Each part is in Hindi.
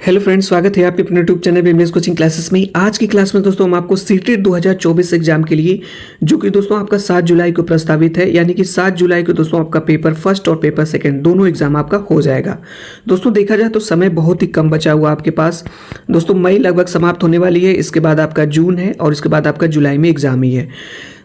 हेलो फ्रेंड्स, स्वागत है आपके अपने YouTube channel MS coaching classes में। आज की क्लास में दोस्तों हम आपको सीटेट 2024 एग्जाम के लिए जो कि दोस्तों आपका 7 जुलाई को प्रस्तावित है, यानी कि 7 जुलाई को दोस्तों आपका पेपर फर्स्ट और पेपर सेकंड दोनों एग्जाम आपका हो जाएगा। दोस्तों देखा जाए तो समय बहुत ही कम बचा हुआ आपके पास। दोस्तों मई लगभग समाप्त होने वाली है, इसके बाद आपका जून है और इसके बाद आपका जुलाई में एग्जाम ही है।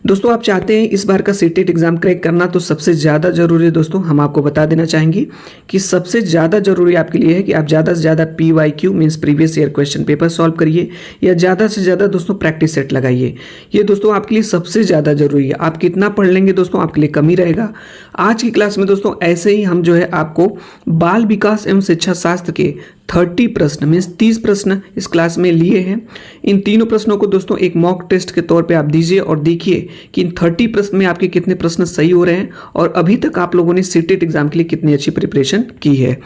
दोस्तों आप चाहते हैं इस बार का सीटेट एग्जाम क्रैक करना, तो सबसे ज़्यादा जरूरी है दोस्तों हम आपको बता देना चाहेंगे कि सबसे ज़्यादा जरूरी आपके लिए है कि आप ज़्यादा से ज़्यादा PYQ means previous year question paper solve करिए या ज़्यादा से ज़्यादा दोस्तों प्रैक्टिस सेट लगाइए। ये दोस्तों आपके लिए सबसे ज़्यादा जरूरी है। आप कितना पढ़ लेंगे दोस्तों आपके लिए कम ही रहेगा। आज की क्लास में दोस्तों ऐसे ही हम जो है आपको बाल विकास एवं शिक्षा शास्त्र के 30 प्रश्न मीन्स 30 प्रश्न इस क्लास में लिए हैं। इन तीनों प्रश्नों को दोस्तों एक मॉक टेस्ट के तौर पे आप दीजिए और देखिए कि इन 30 प्रश्न में आपके कितने प्रश्न सही हो रहे हैं और अभी तक आप लोगों ने सीटेट एग्जाम के लिए कितनी अच्छी प्रिपरेशन की है।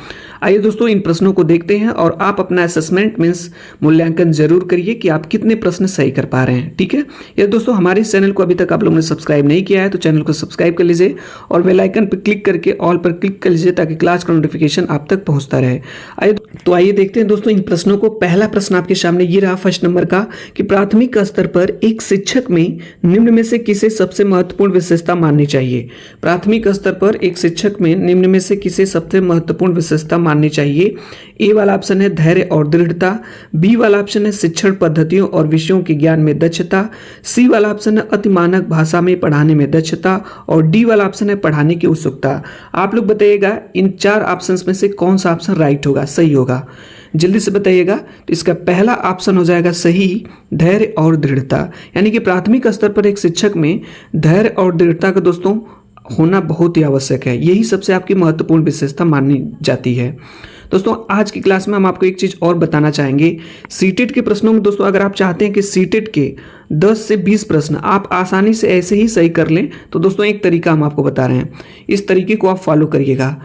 आइए दोस्तों इन प्रश्नों को देखते हैं और आप अपना असेसमेंट मीन्स मूल्यांकन जरूर करिए कि आप कितने प्रश्न सही कर पा रहे हैं। ठीक है, ये दोस्तों हमारे इस चैनल को अभी तक आप लोगों ने सब्सक्राइब नहीं किया है तो चैनल को सब्सक्राइब कर लीजिए और बेल आइकन पर क्लिक करके ऑल पर क्लिक कर लीजिए ताकि क्लास का नोटिफिकेशन आप तक पहुंचता रहे। आइए देखते हैं दोस्तों इन प्रश्नों को। पहला प्रश्न आपके सामने ये रहा फर्स्ट नंबर का कि प्राथमिक स्तर पर एक शिक्षक में निम्न में से किसे सबसे महत्वपूर्ण विशेषता माननी चाहिए। प्राथमिक स्तर पर एक शिक्षक में निम्न में से किसे सबसे महत्वपूर्ण विशेषता माननी चाहिए। ए वाला ऑप्शन है धैर्य और दृढ़ता, बी वाला ऑप्शन है शिक्षण पद्धतियों और विषयों के ज्ञान में दक्षता, सी वाला ऑप्शन है अति मानक भाषा में पढ़ाने में दक्षता और डी वाला ऑप्शन है पढ़ाने की उत्सुकता। आप लोग बताइएगा इन चार ऑप्शंस में से कौन सा ऑप्शन राइट होगा, सही होगा, जल्दी से बताइएगा। तो इसका पहला ऑप्शन हो जाएगा सही, धैर्य और दृढ़ता। यानी कि प्राथमिक स्तर पर एक शिक्षक में धैर्य और दृढ़ता का दोस्तों होना बहुत ही आवश्यक है। यही सबसे आपकी महत्वपूर्ण विशेषता मानी जाती है। दोस्तों आज की क्लास में हम आपको एक चीज और बताना चाहेंगे। सीटेट के प्रश्नों में दोस्तों अगर आप चाहते हैं कि सीटेट के 10 से 20 प्रश्न आप आसानी से ऐसे ही सही कर लें तो दोस्तों एक तरीका हम आपको बता रहे हैं, इस तरीके को आप फॉलो करिएगा।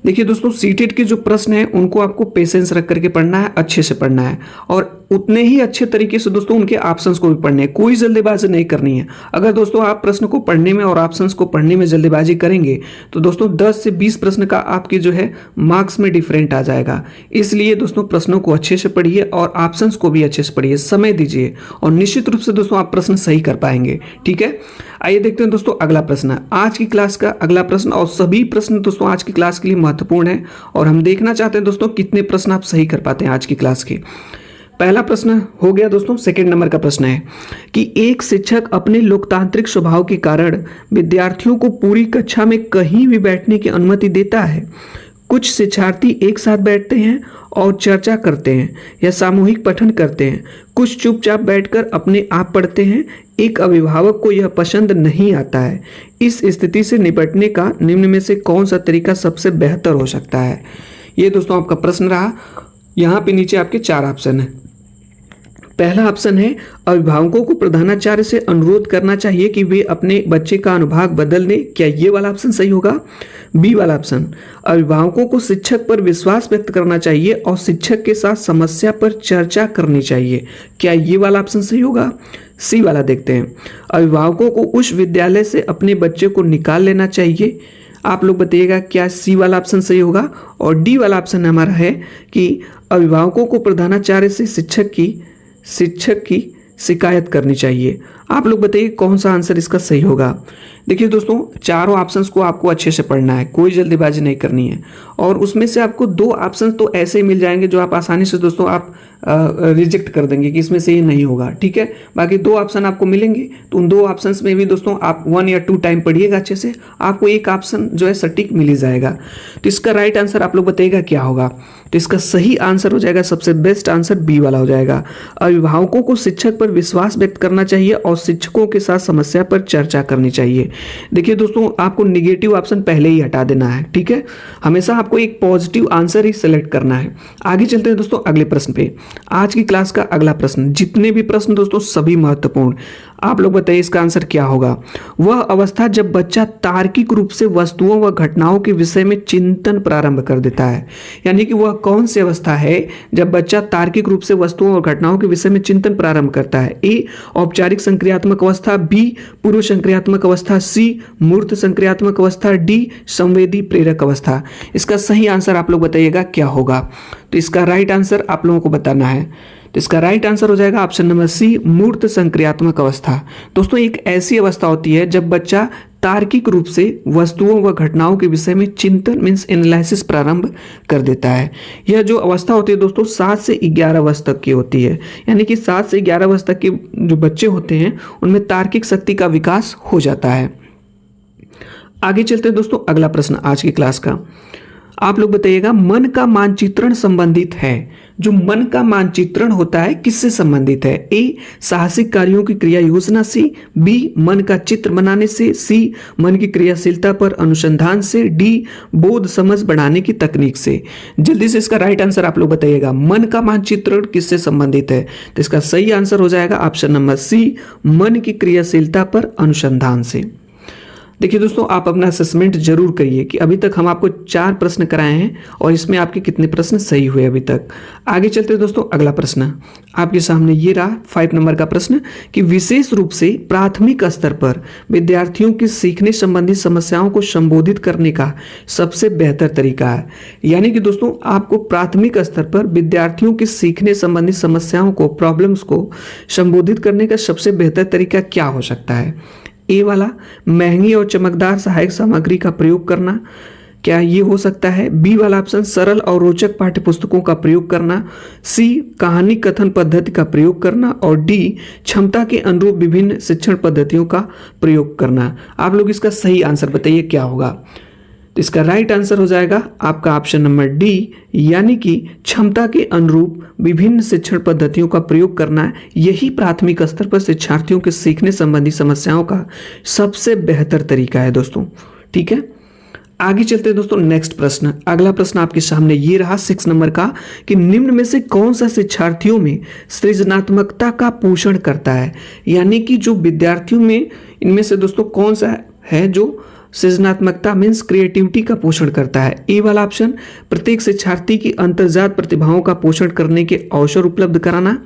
देखिए दोस्तों सीटेट के जो प्रश्न हैं उनको आपको पेशेंस रख करके पढ़ना है, अच्छे से पढ़ना है और उतने ही अच्छे तरीके से दोस्तों उनके ऑप्शंस को भी पढ़ने हैं। कोई जल्दीबाजी नहीं करनी है। अगर दोस्तों आप प्रश्न को पढ़ने में और ऑप्शंस को पढ़ने में जल्दीबाजी करेंगे तो दोस्तों 10 से 20 प्रश्न का आपके जो है मार्क्स में डिफरेंट आ जाएगा। इसलिए दोस्तों प्रश्नों को अच्छे से पढ़िए और ऑप्शंस को भी अच्छे से पढ़िए, समय दीजिए और निश्चित रूप से दोस्तों आप प्रश्न सही कर पाएंगे। ठीक है, आइए देखते हैं दोस्तों अगला प्रश्न। आज की क्लास का अगला प्रश्न और सभी प्रश्न दोस्तों आज की क्लास के लिए महत्वपूर्ण है और हम देखना चाहते हैं दोस्तों कितने प्रश्न आप सही कर पाते हैं आज की क्लास के। पहला प्रश्न हो गया दोस्तों, सेकंड नंबर का प्रश्न है कि एक शिक्षक अपने लोकतांत्रिक स्वभाव के कारण विद्यार्थियों को पूरी कक्षा में कहीं भी बैठने की अनुमति देता है। कुछ शिक्षार्थी एक साथ बैठते हैं और चर्चा करते हैं या सामूहिक पठन करते हैं, कुछ चुपचाप बैठकर अपने आप पढ़ते हैं। एक अभिभावक को यह पसंद नहीं आता है। इस स्थिति से निपटने का निम्न में से कौन सा तरीका सबसे बेहतर हो सकता है। ये दोस्तों आपका प्रश्न रहा। यहाँ पे नीचे आपके 4 ऑप्शन है। पहला ऑप्शन है अभिभावकों को प्रधानाचार्य से अनुरोध करना चाहिए कि वे अपने बच्चे का अनुभाग बदल दें। क्या ये वाला ऑप्शन सही होगा। बी वाला ऑप्शन अभिभावकों को शिक्षक पर विश्वास व्यक्त करना चाहिए और शिक्षक के साथ समस्या पर चर्चा करनी चाहिए। क्या ये वाला ऑप्शन सही होगा। सी वाला देखते हैं, अभिभावकों को उस विद्यालय से अपने बच्चे को निकाल लेना चाहिए। आप लोग बताइएगा क्या सी वाला ऑप्शन सही होगा। और डी वाला ऑप्शन हमारा है कि अभिभावकों को प्रधानाचार्य से शिक्षक की शिकायत करनी चाहिए। आप लोग बताइए कौन सा आंसर इसका सही होगा। देखिए दोस्तों चारों ऑप्शंस को आपको अच्छे से पढ़ना है, कोई जल्दीबाजी नहीं करनी है और उसमें से आपको 2 ऑप्शंस तो ऐसे ही मिल जाएंगे जो आप आसानी से दोस्तों आप रिजेक्ट कर देंगे कि इसमें से ये नहीं होगा। ठीक है, बाकी 2 ऑप्शन आपको मिलेंगे तो उन 2 ऑप्शंस में भी दोस्तों आप 1 या 2 टाइम पढ़िएगा अच्छे से, आपको एक ऑप्शन जो है सटीक मिल ही जाएगा। तो इसका राइट आंसर आप लोग बताइएगा क्या होगा। तो इसका सही आंसर हो जाएगा, सबसे बेस्ट आंसर बी वाला हो जाएगा। अभिभावकों को शिक्षक पर विश्वास व्यक्त करना चाहिए और शिक्षकों के साथ समस्या पर चर्चा करनी चाहिए। देखिए दोस्तों आपको निगेटिव ऑप्शन पहले ही हटा देना है। ठीक है, हमेशा आपको एक पॉजिटिव आंसर ही सेलेक्ट करना है। आगे चलते हैं दोस्तों अगले प्रश्न पे। आज की क्लास का अगला प्रश्न, जितने भी प्रश्न दोस्तों सभी महत्वपूर्ण। आप लोग बताइए इसका आंसर क्या होगा। वह अवस्था जब बच्चा तार्किक रूप से वस्तुओं व घटनाओं के विषय में चिंतन प्रारंभ कर देता है। यानी कि वह कौन सी अवस्था है जब बच्चा तार्किक रूप से वस्तुओं और घटनाओं के विषय में चिंतन प्रारंभ करता है। ए औपचारिक संक्रिया संक्रियात्मक अवस्था, बी पूर्व संक्रियात्मक अवस्था, सी मूर्त संक्रियात्मक अवस्था, डी संवेदी प्रेरक अवस्था। इसका सही आंसर आप लोग बताइएगा क्या होगा। तो इसका राइट आंसर आप लोगों को बताना है। तो इसका राइट आंसर हो जाएगा ऑप्शन नंबर सी मूर्त संक्रियात्मक अवस्था। दोस्तों एक ऐसी अवस्था होती है जब बच्चा तार्किक रूप से वस्तुओं व घटनाओं के विषय में चिंतन मीन्स एनालिसिस प्रारंभ कर देता है। यह जो अवस्था होती है दोस्तों 7 से 11 वर्ष तक की होती है, यानी कि 7 से 11 वर्ष तक के जो बच्चे होते हैं उनमें तार्किक शक्ति का विकास हो जाता है। आगे चलते हैं दोस्तों, अगला प्रश्न आज की क्लास का। आप लोग बताइएगा मन का मानचित्रण संबंधित है। जो मन का मानचित्रण होता है किससे संबंधित है? ए साहसिक कार्यों की क्रिया योजना से, बी मन का चित्र बनाने से, सी मन की क्रियाशीलता पर अनुसंधान से, डी बोध समझ बढ़ाने की तकनीक से। जल्दी से इसका राइट आंसर आप लोग बताइएगा। मन का मानचित्रण किससे संबंधित है? तो इसका सही आंसर हो जाएगा ऑप्शन नंबर सी मन की क्रियाशीलता पर अनुसंधान से। देखिए दोस्तों, आप अपना असेसमेंट जरूर करिए कि अभी तक हम आपको 4 प्रश्न कराए हैं और इसमें आपके कितने प्रश्न सही हुए अभी तक। आगे चलते हैं दोस्तों, अगला प्रश्न आपके सामने ये रहा 5 नंबर का प्रश्न कि विशेष रूप से प्राथमिक स्तर पर विद्यार्थियों की सीखने संबंधी समस्याओं को संबोधित करने का सबसे बेहतर तरीका है। यानी कि दोस्तों आपको प्राथमिक स्तर पर विद्यार्थियों की सीखने संबंधी समस्याओं को, प्रॉब्लम्स को संबोधित करने का सबसे बेहतर तरीका क्या हो सकता है? ए वाला महंगी और चमकदार सहायक सामग्री का प्रयोग करना, क्या ये हो सकता है? बी वाला ऑप्शन सरल और रोचक पाठ्य पुस्तकों का प्रयोग करना, सी कहानी कथन पद्धति का प्रयोग करना और डी क्षमता के अनुरूप विभिन्न शिक्षण पद्धतियों का प्रयोग करना। आप लोग इसका सही आंसर बताइए क्या होगा। तो इसका राइट आंसर हो जाएगा आपका ऑप्शन नंबर डी, यानी कि क्षमता के अनुरूप विभिन्न शिक्षण पद्धतियों का प्रयोग करना। यही प्राथमिक स्तर पर शिक्षार्थियों के सीखने संबंधी समस्याओं का सबसे बेहतर तरीका है दोस्तों। ठीक है, आगे चलते हैं दोस्तों नेक्स्ट प्रश्न। अगला प्रश्न आपके सामने ये रहा 6 नंबर का कि निम्न में से कौन सा शिक्षार्थियों में सृजनात्मकता का पोषण करता है? यानी कि जो विद्यार्थियों में इनमें से दोस्तों कौन सा है जो सृजनात्मकता मीन्स क्रिएटिविटी का पोषण करता है? ए वाला ऑप्शन प्रत्येक शिक्षार्थी की अंतर्जात प्रतिभाओं का पोषण करने के अवसर उपलब्ध कराना,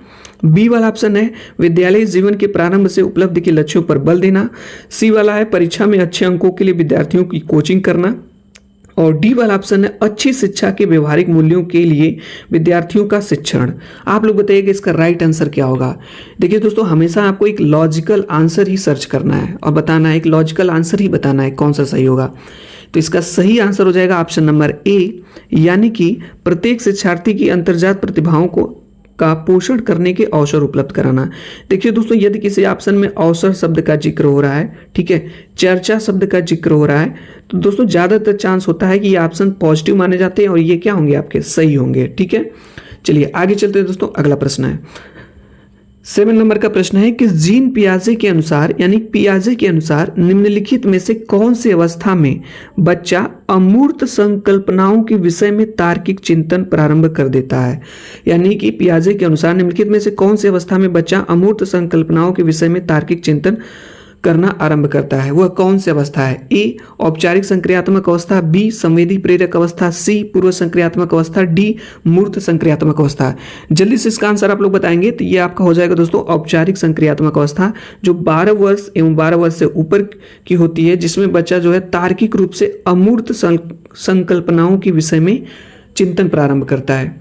बी वाला ऑप्शन है विद्यालय जीवन के प्रारंभ से उपलब्धि के लक्ष्यों पर बल देना, सी वाला है परीक्षा में अच्छे अंकों के लिए विद्यार्थियों की कोचिंग करना और डी वाला ऑप्शन है अच्छी शिक्षा के व्यवहारिक मूल्यों के लिए विद्यार्थियों का शिक्षण। आप लोग बताइएगा इसका राइट आंसर क्या होगा। देखिए दोस्तों, हमेशा आपको एक लॉजिकल आंसर ही सर्च करना है और बताना है, एक लॉजिकल आंसर ही बताना है कौन सा सही होगा। तो इसका सही आंसर हो जाएगा ऑप्शन नंबर ए, यानी कि प्रत्येक शिक्षार्थी की अंतर्जात प्रतिभाओं का पोषण करने के अवसर उपलब्ध कराना। देखिए दोस्तों, यदि किसी ऑप्शन में अवसर शब्द का जिक्र हो रहा है, ठीक है, चर्चा शब्द का जिक्र हो रहा है, तो दोस्तों ज्यादातर चांस होता है कि ये ऑप्शन पॉजिटिव माने जाते हैं और ये क्या होंगे आपके सही होंगे। ठीक है, चलिए आगे चलते हैं दोस्तों। अगला प्रश्न है 7 नंबर का प्रश्न है कि जीन पियाजे के अनुसार, यानी पियाजे के अनुसार निम्नलिखित में से कौन सी अवस्था में बच्चा अमूर्त संकल्पनाओं के विषय में तार्किक चिंतन प्रारंभ कर देता है? यानी कि पियाजे के अनुसार निम्नलिखित में से कौन सी अवस्था में बच्चा अमूर्त संकल्पनाओं के विषय में तार्किक चिंतन करना आरंभ करता है? वह कौन सी अवस्था है? ए औपचारिक संक्रियात्मक अवस्था, बी संवेदी प्रेरक अवस्था, सी पूर्व संक्रियात्मक अवस्था, डी मूर्त संक्रियात्मक अवस्था। जल्दी से इसका आंसर आप लोग बताएंगे तो ये आपका हो जाएगा दोस्तों औपचारिक संक्रियात्मक अवस्था, जो 12 वर्ष एवं 12 वर्ष से ऊपर की होती है, जिसमें बच्चा जो है तार्किक रूप से अमूर्त संकल्पनाओं के विषय में चिंतन प्रारंभ करता है।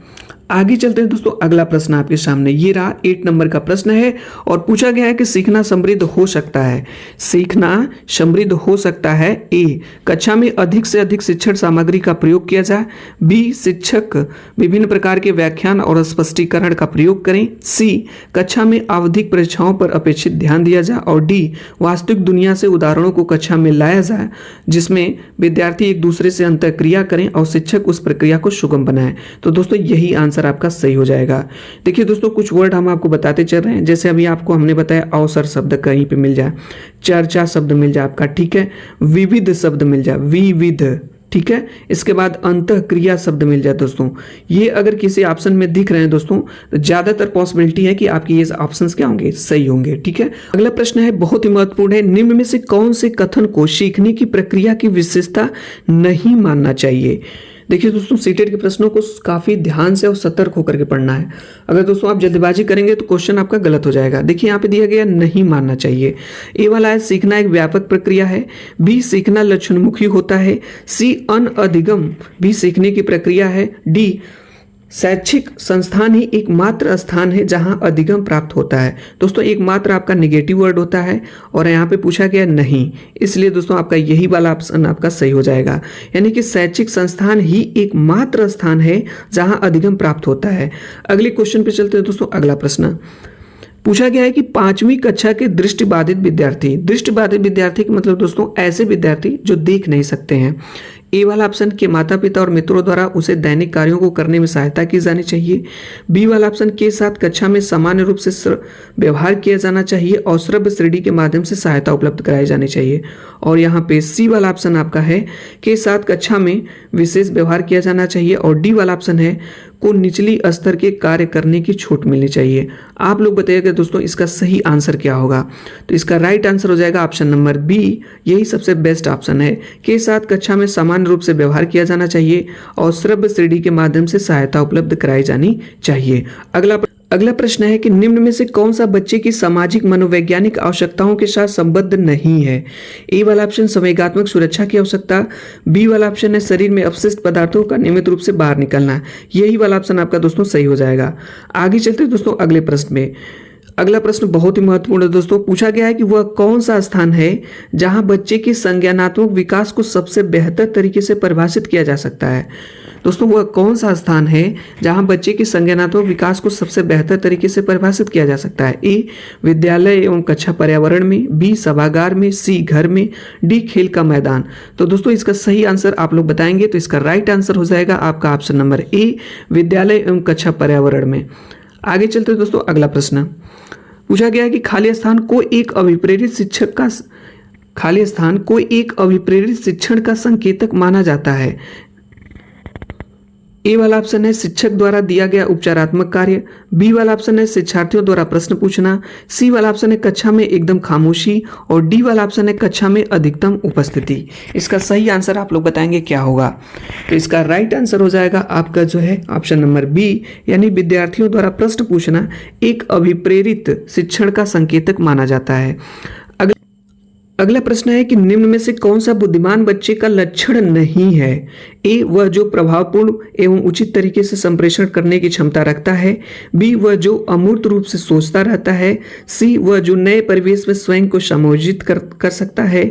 आगे चलते हैं दोस्तों, अगला प्रश्न आपके सामने ये रहा 8 नंबर का प्रश्न है और पूछा गया है कि सीखना समृद्ध हो सकता है। सीखना समृद्ध हो सकता है। ए कक्षा में अधिक से अधिक शिक्षण सामग्री का प्रयोग किया जाए, बी शिक्षक विभिन्न प्रकार के व्याख्यान और स्पष्टीकरण का प्रयोग करें, सी कक्षा में आवधिक परीक्षाओं पर अपेक्षित ध्यान दिया जाए और डी वास्तविक दुनिया से उदाहरणों को कक्षा में लाया जाए जिसमें विद्यार्थी एक दूसरे से अंतःक्रिया करें और शिक्षक उस प्रक्रिया को सुगम बनाए। तो दोस्तों यही आंसर आपका सही हो जाएगा। देखिए दोस्तों, कुछ वर्ड हम आपको बताते चल रहे हैं, जैसे अभी आपको हमने बताया अवसर शब्द कहीं पे मिल जाए, चर्चा शब्द मिल जाए आपका, ठीक है, विविध शब्द मिल जाए, विविध, ठीक है, इसके बाद अंतःक्रिया शब्द मिल जाए। दोस्तों ये अगर किसी ऑप्शन में दिख रहे हैं दोस्तों, तो ज्यादातर पॉसिबिलिटी है कि आपके ये ऑप्शंस क्या होंगे, सही होंगे। ठीक है, अगला प्रश्न है बहुत ही महत्वपूर्ण है, निम्न में से कौन से कथन को सीखने की प्रक्रिया की विशेषता नहीं मानना चाहिए? देखिए दोस्तों, सीटेट के प्रश्नों को काफ़ी ध्यान से और सतर्क होकर के पढ़ना है। अगर दोस्तों आप जल्दबाजी करेंगे तो क्वेश्चन आपका गलत हो जाएगा। देखिए यहाँ पे दिया गया नहीं मानना चाहिए। ए वाला है सीखना एक व्यापक प्रक्रिया है। बी सीखना लक्षणमुखी होता है। सी अनअधिगम भी सीखने की प्रक्रिया है। डी शैक्षिक संस्थान ही एकमात्र स्थान है जहां अधिगम प्राप्त होता है। दोस्तों एकमात्र आपका नेगेटिव वर्ड होता है और यहाँ पे पूछा गया नहीं, इसलिए दोस्तों आपका यही वाला ऑप्शन आपका सही हो जाएगा। यानी कि शैक्षिक संस्थान ही एकमात्र स्थान है जहां अधिगम प्राप्त होता है। अगले क्वेश्चन पे चलते हैं दोस्तों। अगला प्रश्न पूछा गया है कि 5वीं कक्षा के दृष्टिबाधित विद्यार्थी, दृष्टिबाधित विद्यार्थी का मतलब दोस्तों ऐसे विद्यार्थी जो देख नहीं सकते हैं। ए वाला ऑप्शन के माता पिता और मित्रों द्वारा उसे दैनिक कार्यों को करने में सहायता की जानी चाहिए। बी वाला ऑप्शन के साथ कक्षा में सामान्य रूप से व्यवहार किया जाना चाहिए और श्रव्य श्रेणी के माध्यम से सहायता उपलब्ध कराई जानी चाहिए। और यहाँ पे सी वाला ऑप्शन आपका है के साथ कक्षा में विशेष व्यवहार किया जाना चाहिए। और डी वाला ऑप्शन है को निचली स्तर के कार्य करने की छूट मिलनी चाहिए। आप लोग बताइएगा दोस्तों इसका सही आंसर क्या होगा। तो इसका राइट आंसर हो जाएगा ऑप्शन नंबर बी, यही सबसे बेस्ट ऑप्शन है। के साथ कक्षा में सामान्य रूप से व्यवहार किया जाना चाहिए और श्रव्य श्रेणी के माध्यम से सहायता उपलब्ध कराई जानी चाहिए। अगला प्रश्न है कि निम्न में से कौन सा बच्चे की सामाजिक मनोवैज्ञानिक आवश्यकताओं के साथ संबद्ध नहीं है। ए वाला ऑप्शन संवेगात्मक सुरक्षा की आवश्यकता। बी वाला ऑप्शन है शरीर में अपशिष्ट पदार्थों का नियमित रूप से बाहर निकलना। यही वाला ऑप्शन आपका दोस्तों सही हो जाएगा। आगे चलते हैं दोस्तों अगले प्रश्न में। अगला प्रश्न बहुत ही महत्वपूर्ण है दोस्तों। पूछा गया है कि वह कौन सा स्थान है जहां बच्चे के संज्ञानात्मक विकास को सबसे बेहतर तरीके से परिभाषित किया जा सकता है। दोस्तों वह कौन सा स्थान है जहां बच्चे के संज्ञानात्मक विकास को सबसे बेहतर तरीके से परिभाषित किया जा सकता है। ए विद्यालय एवं कक्षा पर्यावरण में, बी सभागार में, सी घर में, डी खेल का मैदान। तो दोस्तों इसका सही आंसर आप लोग बताएंगे तो इसका राइट आंसर हो जाएगा आपका ऑप्शन नंबर ए विद्यालय एवं कक्षा पर्यावरण में। आगे चलते हैं दोस्तों अगला प्रश्न। पूछा गया है कि खाली स्थान को एक अभिप्रेरित शिक्षण का संकेतक माना जाता है। ए वाला ऑप्शन है शिक्षक द्वारा दिया गया उपचारात्मक कार्य। बी वाला ऑप्शन है शिक्षार्थियों द्वारा प्रश्न पूछना। सी वाला ऑप्शन है कक्षा में एकदम खामोशी। और डी वाला ऑप्शन है कक्षा में अधिकतम उपस्थिति। इसका सही आंसर आप लोग बताएंगे क्या होगा। तो इसका राइट आंसर हो जाएगा आपका जो है ऑप्शन नंबर बी, यानी विद्यार्थियों द्वारा प्रश्न पूछना एक अभिप्रेरित शिक्षण का संकेतक माना जाता है। अगला प्रश्न है कि निम्न में से कौन सा बुद्धिमान बच्चे का लक्षण नहीं है। ए वह जो प्रभावपूर्ण एवं उचित तरीके से संप्रेषण करने की क्षमता रखता है। बी वह जो अमूर्त रूप से सोचता रहता है। सी वह जो नए परिवेश में स्वयं को समायोजित कर सकता है।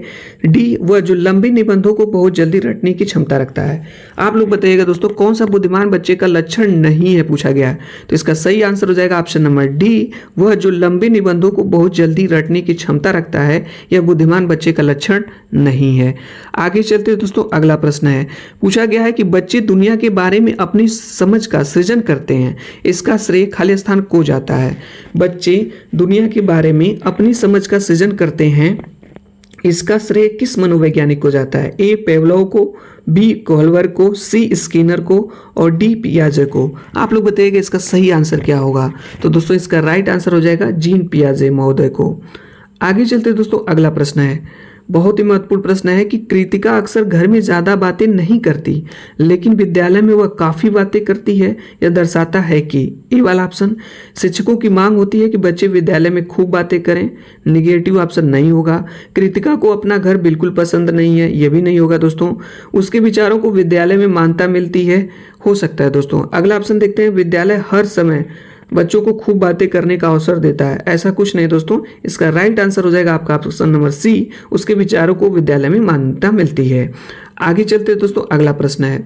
डी वह जो लंबे निबंधों को बहुत जल्दी रटने की क्षमता रखता है। आप लोग बताइएगा दोस्तों कौन सा बुद्धिमान बच्चे का लक्षण नहीं है पूछा गया है। तो इसका सही आंसर हो जाएगा ऑप्शन नंबर डी वह जो लंबे निबंधों को बहुत जल्दी रटने की क्षमता रखता है। यह बुद्धिमान बच्चे का लक्षण नहीं है। आगे चलते हैं दोस्तों अगला प्रश्न है। पूछा गया है कि बच्चे दुनिया के बारे में अपनी समझ का सृजन करते हैं, इसका श्रेय खाली स्थान को जाता है। बच्चे दुनिया के बारे में अपनी समझ का सृजन करते हैं, इसका श्रेय किस मनोवैज्ञानिक को जाता है। ए पेवलोव को, बी कोहलवर को, सी स्किनर को और डी पियाजे को। आप लोग बताइएगा इसका सही आंसर क्या होगा। तो दोस्तों इसका राइट आंसर हो जाएगा जीन पियाजे महोदय को। आगे चलते दोस्तों अगला प्रश्न है। बहुत ही महत्वपूर्ण प्रश्न है कि कृतिका अक्सर घर में ज्यादा बातें नहीं करती लेकिन विद्यालय में वह काफी बातें करती है। यह दर्शाता है कि ए वाला ऑप्शन शिक्षकों की मांग होती है कि बच्चे विद्यालय में खूब बातें करें। निगेटिव ऑप्शन नहीं होगा। कृतिका को अपना घर बिल्कुल पसंद नहीं है, यह भी नहीं होगा दोस्तों। उसके विचारों को विद्यालय में मान्यता मिलती है, हो सकता है दोस्तों। अगला ऑप्शन देखते हैं विद्यालय हर समय बच्चों को खूब बातें करने का अवसर देता है। ऐसा कुछ नहीं दोस्तों। इसका राइट आंसर हो जाएगा आपका ऑप्शन नंबर सी उसके विचारों को विद्यालय में मान्यता मिलती है। आगे चलते हैं दोस्तों अगला प्रश्न है।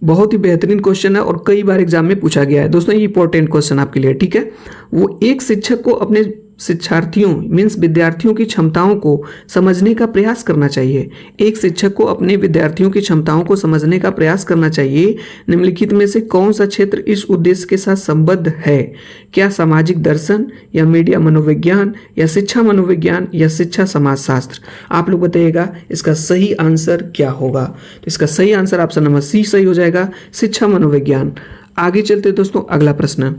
बहुत ही बेहतरीन क्वेश्चन है और कई बार एग्जाम में पूछा गया है दोस्तों। ये इंपॉर्टेंट क्वेश्चन आपके लिए, ठीक है। वो एक शिक्षक को अपने शिक्षार्थियों मीन्स विद्यार्थियों की क्षमताओं को समझने का प्रयास करना चाहिए। एक शिक्षक को अपने विद्यार्थियों की क्षमताओं को समझने का प्रयास करना चाहिए। निम्नलिखित में से कौन सा क्षेत्र इस उद्देश्य के साथ संबद्ध है। क्या सामाजिक दर्शन या मीडिया मनोविज्ञान या शिक्षा मनोविज्ञान या शिक्षा समाजशास्त्र। आप लोग बताइएगा इसका सही आंसर क्या होगा। तो इसका सही आंसर ऑप्शन नंबर सी सही हो जाएगा, शिक्षा मनोविज्ञान। आगे चलते दोस्तों अगला प्रश्न।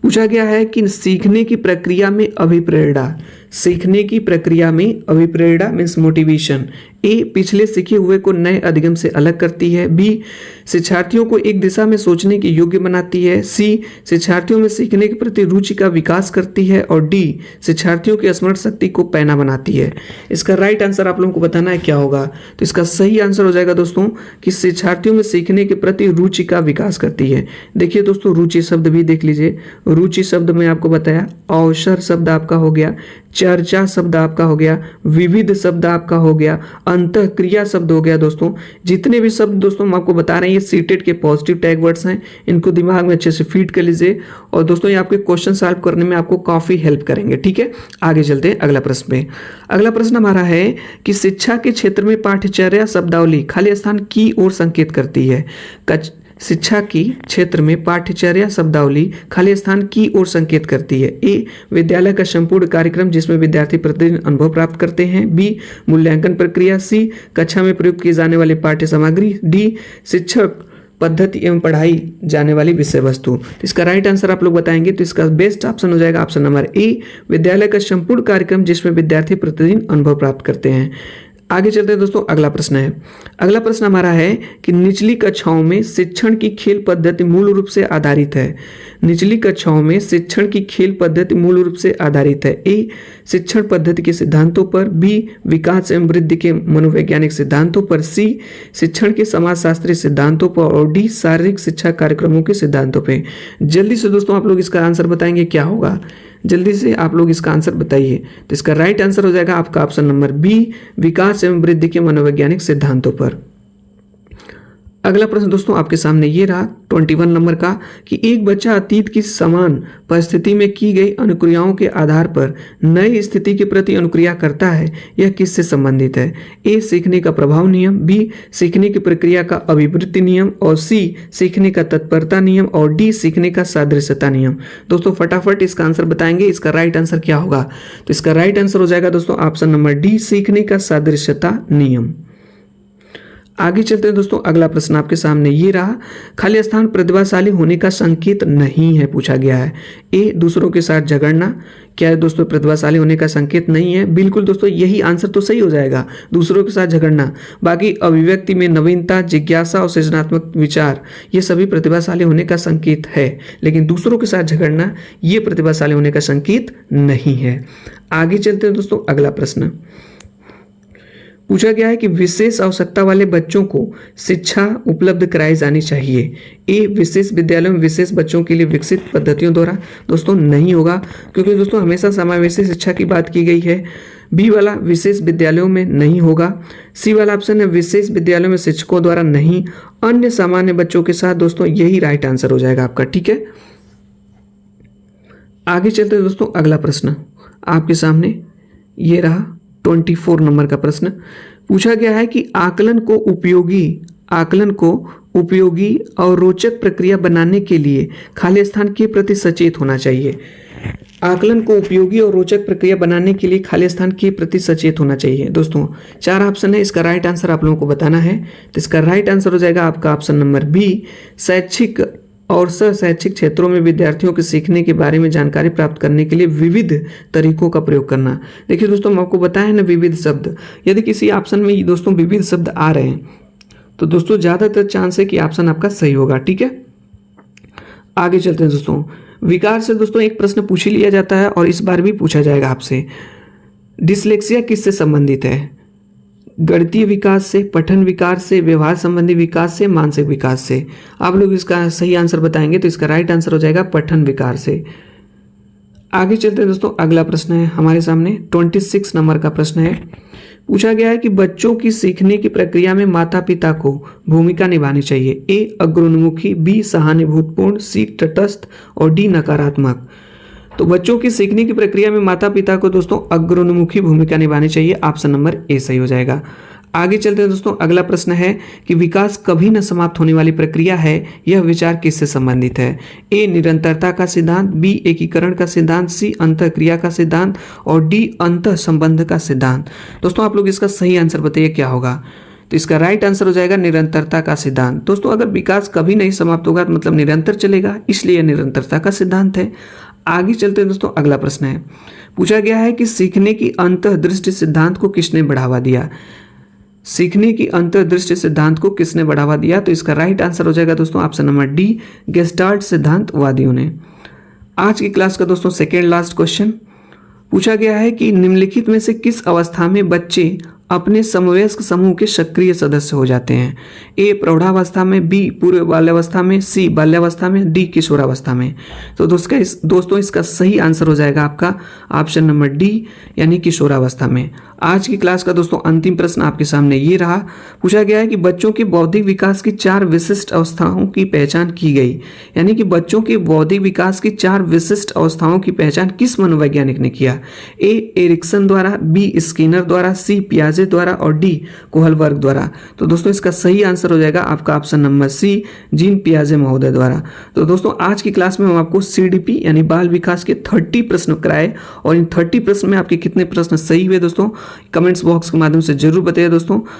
पूछा गया है कि सीखने की प्रक्रिया में अभिप्रेरणा, सीखने की प्रक्रिया में अभिप्रेरणा मीन्स मोटिवेशन। ए पिछले सीखे हुए को नए अधिगम से अलग करती है। बी शिक्षार्थियों को एक दिशा में सोचने के योग्य बनाती है। सी शिक्षार्थियों में सीखने के प्रति रुचि का विकास करती है। और डी शिक्षार्थियों की स्मरण शक्ति को पैना बनाती है। इसका राइट आंसर आप लोगों को बताना है क्या होगा। तो इसका सही आंसर हो जाएगा दोस्तों कि शिक्षार्थियों में सीखने के प्रति रुचि का विकास करती है। देखिए दोस्तों, रुचि शब्द भी देख लीजिए। रुचि शब्द में आपको बताया, अवसर शब्द आपका हो गया, चर्चा शब्द आपका हो गया, विविध शब्द आपका हो गया, अंतःक्रिया शब्द हो गया। दोस्तों जितने भी शब्द दोस्तों हम आपको बता रहे हैं ये सीटेट के पॉजिटिव टैग वर्ड्स हैं, इनको दिमाग में अच्छे से फीड कर लीजिए और दोस्तों ये आपके क्वेश्चन सॉल्व करने में आपको काफी हेल्प करेंगे। ठीक है, आगे चलते हैं अगला प्रश्न पे। अगला प्रश्न हमारा है कि शिक्षा के क्षेत्र में पाठ्यचर्या शब्दावली खाली स्थान की ओर संकेत करती है। शिक्षा की क्षेत्र में पाठ्यचर्या शब्दावली खाली स्थान की ओर संकेत करती है। ए विद्यालय का संपूर्ण कार्यक्रम जिसमें विद्यार्थी प्रतिदिन अनुभव प्राप्त करते हैं। बी मूल्यांकन प्रक्रिया। सी कक्षा में प्रयोग की जाने वाली पाठ्य सामग्री। डी शिक्षक पद्धति एवं पढ़ाई जाने वाली विषय वस्तु। इसका राइट आंसर आप लोग बताएंगे तो इसका बेस्ट ऑप्शन हो जाएगा ऑप्शन नंबर ए विद्यालय का संपूर्ण कार्यक्रम जिसमें विद्यार्थी प्रतिदिन अनुभव प्राप्त करते हैं। आगे चलते हैं दोस्तों, अगला प्रश्न है। अगला प्रश्न हमारा है कि निचली कक्षाओं में शिक्षण की खेल पद्धति मूल रूप से आधारित है। निचली कक्षाओं में शिक्षण की खेल पद्धति मूल रूप से आधारित है। ए शिक्षण पद्धति के सिद्धांतों पर। बी विकास एवं वृद्धि के मनोवैज्ञानिक सिद्धांतों पर। सी शिक्षण के समाजशास्त्रीय सिद्धांतों पर। और डी शारीरिक शिक्षा कार्यक्रमों के सिद्धांतों पर। जल्दी से दोस्तों आप लोग इसका आंसर बताएंगे क्या होगा, जल्दी से आप लोग इसका आंसर बताइए। तो इसका राइट आंसर हो जाएगा आपका ऑप्शन नंबर बी विकास एवं वृद्धि के मनोवैज्ञानिक सिद्धांतों पर। अगला प्रश्न दोस्तों आपके सामने ये रहा 21 नंबर का कि एक बच्चा अतीत की समान परिस्थिति में की गई अनुक्रियाओं के आधार पर नई स्थिति के प्रति अनुक्रिया करता है, यह किससे संबंधित है। ए सीखने का प्रभाव नियम। बी सीखने की प्रक्रिया का अभिवृत्ति नियम। और सी सीखने का तत्परता नियम। और डी सीखने का सादृश्यता नियम। दोस्तों फटाफट इसका आंसर बताएंगे, इसका राइट आंसर क्या होगा। तो इसका राइट आंसर हो जाएगा दोस्तों ऑप्शन नंबर डी सीखने का सादृश्यता नियम। आगे चलते हैं दोस्तों, अगला प्रश्न आपके सामने ये रहा खाली स्थान प्रतिभाशाली होने का संकेत नहीं है, पूछा गया है। ए दूसरों के साथ झगड़ना, क्या है दोस्तों प्रतिभाशाली होने का संकेत नहीं है। बिल्कुल दोस्तों यही आंसर तो सही हो जाएगा, दूसरों के साथ झगड़ना। बाकी अभिव्यक्ति में नवीनता, जिज्ञासा और सृजनात्मक विचार ये सभी प्रतिभाशाली होने का संकेत है, लेकिन दूसरों के साथ झगड़ना ये प्रतिभाशाली होने का संकेत नहीं है। आगे चलते हैं दोस्तों, अगला प्रश्न पूछा गया है कि विशेष आवश्यकता वाले बच्चों को शिक्षा उपलब्ध कराई जानी चाहिए। ए विशेष विद्यालयों में विशेष बच्चों के लिए विकसित पद्धतियों द्वारा। दोस्तों नहीं होगा, क्योंकि दोस्तों हमेशा समावेशी शिक्षा की बात की गई है। बी वाला विशेष विद्यालयों में नहीं होगा। सी वाला ऑप्शन है विशेष विद्यालयों में शिक्षकों द्वारा नहीं, अन्य सामान्य बच्चों के साथ। दोस्तों यही राइट आंसर हो जाएगा आपका। ठीक है, आगे चलते हैं दोस्तों, अगला प्रश्न आपके सामने ये रहा 24 नंबर का प्रश्न। पूछा गया है कि आकलन को उपयोगी और रोचक प्रक्रिया बनाने के लिए खाली स्थान के प्रति सचेत होना चाहिए। आकलन को उपयोगी और रोचक प्रक्रिया बनाने के लिए खाली स्थान के प्रति सचेत होना चाहिए। दोस्तों 4 ऑप्शन है, इसका राइट आंसर आप लोगों को बताना है। तो इसका राइट आंसर हो जाएगा आपका ऑप्शन नंबर बी शैक्षिक और शैक्षिक क्षेत्रों में विद्यार्थियों के सीखने के बारे में जानकारी प्राप्त करने के लिए विविध तरीकों का प्रयोग करना। देखिए दोस्तों हम आपको बताएं ना विविध शब्द, यदि किसी ऑप्शन में दोस्तों विविध शब्द आ रहे हैं तो दोस्तों ज़्यादातर चांस है कि ऑप्शन आपका सही होगा। ठीक है, आगे चलते हैं दोस्तों। विकार से दोस्तों एक प्रश्न पूछ ही लिया जाता है और इस बार भी पूछा जाएगा आपसे। डिसलेक्सिया किससे संबंधित है। गणितीय विकास से, पठन विकार से, व्यवहार संबंधी विकास से, मानसिक विकास से। आप लोग इसका सही आंसर बताएंगे तो इसका राइट आंसर हो जाएगा पठन विकार से। आगे चलते हैं दोस्तों, अगला प्रश्न है हमारे सामने 26 नंबर का प्रश्न है। पूछा गया है कि बच्चों की सीखने की प्रक्रिया में माता पिता को भूमिका निभानी चाहिए। ए अग्रोन्मुखी, बी सहानुभूतिपूर्ण, सी तटस्थ और डी नकारात्मक। तो बच्चों की सीखने की प्रक्रिया में माता पिता को दोस्तों अग्रोन्मुखी भूमिका निभानी चाहिए। ऑप्शन नंबर ए सही हो जाएगा। आगे चलते हैं दोस्तों, अगला प्रश्न है कि विकास कभी न समाप्त होने वाली प्रक्रिया है, यह विचार किससे संबंधित है। ए निरंतरता का सिद्धांत, बी एकीकरण का सिद्धांत, सी अंतःक्रिया का सिद्धांत और डी अंतः संबंध का सिद्धांत। दोस्तों आप लोग इसका सही आंसर बताइए क्या होगा। तो इसका राइट आंसर हो जाएगा निरंतरता का सिद्धांत। दोस्तों अगर विकास कभी नहीं समाप्त होगा तो मतलब निरंतर चलेगा, इसलिए निरंतरता का सिद्धांत है। आगे चलते हैं दोस्तों, अगला प्रश्न है, पूछा गया है कि सीखने की अंतर्दृष्टि सिद्धांत को किसने बढ़ावा दिया। सीखने की अंतर्दृष्टि सिद्धांत को किसने बढ़ावा दिया, तो इसका राइट आंसर हो जाएगा दोस्तों ऑप्शन नंबर डी, गेस्टाल्ट सिद्धांतवादियों ने। आज की क्लास का दोस्तों सेकेंड लास्ट क्वेश्चन, पूछा गया है कि निम्नलिखित में से किस अवस्था में बच्चे अपने समवयस्क समूह के सक्रिय सदस्य हो जाते हैं। ए प्रौढ़ावस्था में, बी पूर्व बाल्यावस्था में, सी बाल्यावस्था में, डी किशोरावस्था में। तो दोस्तों इसका सही आंसर हो जाएगा आपका ऑप्शन नंबर डी, यानी किशोरावस्था में। आज की क्लास का दोस्तों अंतिम प्रश्न आपके सामने ये रहा, पूछा गया है कि बच्चों के बौद्धिक विकास की 4 विशिष्ट अवस्थाओं की पहचान की गई, यानी कि बच्चों के बौद्धिक विकास की 4 विशिष्ट अवस्थाओं की पहचान किस मनोवैज्ञानिक ने किया। ए एरिक्सन द्वारा, बी स्किनर द्वारा, सी पियाजे द्वारा और डी कोहलबर्ग द्वारा। तो दोस्तों इसका सही आंसर हो जाएगा आपका ऑप्शन नंबर सी, जीन पियाजे महोदय द्वारा। तो दोस्तों आज की क्लास में हम आपको सीडीपी यानी बाल विकास के 30 प्रश्न कराए, और इन 30 प्रश्न में आपके कितने प्रश्न सही हुए दोस्तों कमेंट्स बॉक्स के माध्यम से जरूर बताइए दोस्तों।